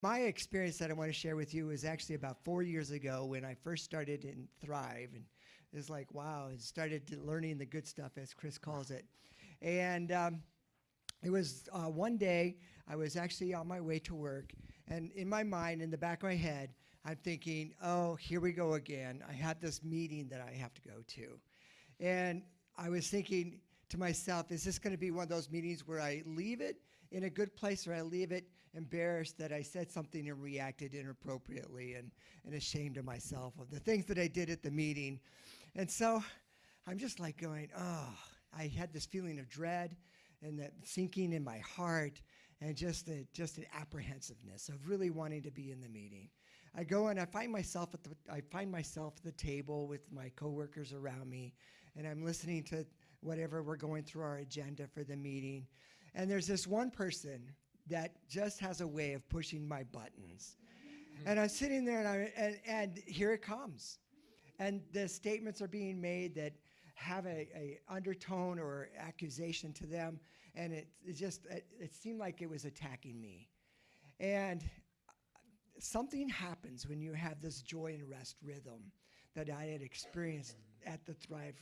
My experience that I want to share with you was actually about 4 years ago when I first started in Thrive, and it was like, wow, I started learning the good stuff, as Chris calls it. And it was one day I was actually on my way to work, and in my mind, in the back of my head, I'm thinking, oh, here we go again. I have this meeting that I have to go to. And I was thinking to myself, is this going to be one of those meetings where I leave it in a good place or I leave it embarrassed that I said something and reacted inappropriately and ashamed of myself of the things that I did at the meeting? And so I'm just like going, oh, I had this feeling of dread and that sinking in my heart and just an apprehensiveness of really wanting to be in the meeting. I go and I find myself at the table with my coworkers around me, and I'm listening to whatever we're going through our agenda for the meeting. And there's this one person that just has a way of pushing my buttons. And I'm sitting there and here it comes. And the statements are being made that have a undertone or accusation to them, and it seemed like it was attacking me. And something happens when you have this joy and rest rhythm that I had experienced at the Thrive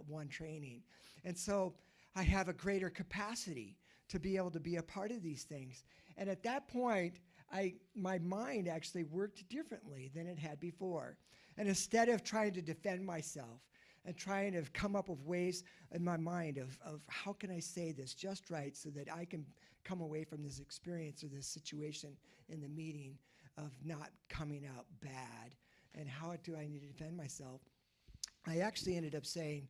One training. And so I have a greater capacity to be able to be a part of these things. And at that point, my mind actually worked differently than it had before. And instead of trying to defend myself and trying to come up with ways in my mind of how can I say this just right so that I can come away from this experience or this situation in the meeting of not coming out bad, and how do I need to defend myself, I actually ended up saying,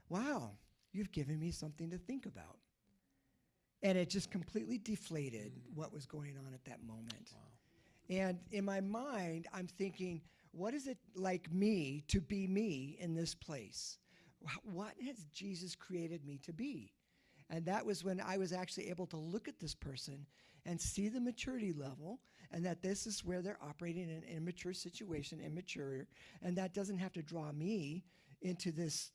wow, you've given me something to think about. And it just completely deflated what was going on at that moment. Wow. And in my mind, I'm thinking, what is it like me to be me in this place? What has Jesus created me to be? And that was when I was actually able to look at this person and see the maturity level, and that this is where they're operating in an immature situation, immature, and that doesn't have to draw me into this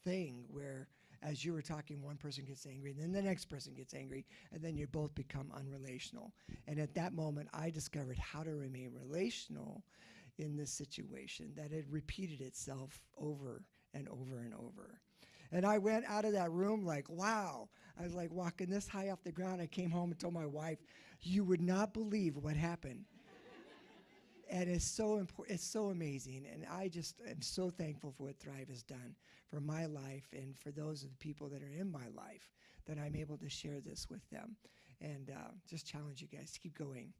thing where, as you were talking, one person gets angry, and then the next person gets angry, and then you both become unrelational. And at that moment, I discovered how to remain relational in this situation that had repeated itself over and over and over. And I went out of that room like, wow. I was like walking this high off the ground. I came home and told my wife, you would not believe what happened. And it's so important. It's so amazing. And I just am so thankful for what Thrive has done for my life and for those of the people that are in my life, that I'm able to share this with them. And just challenge you guys to keep going.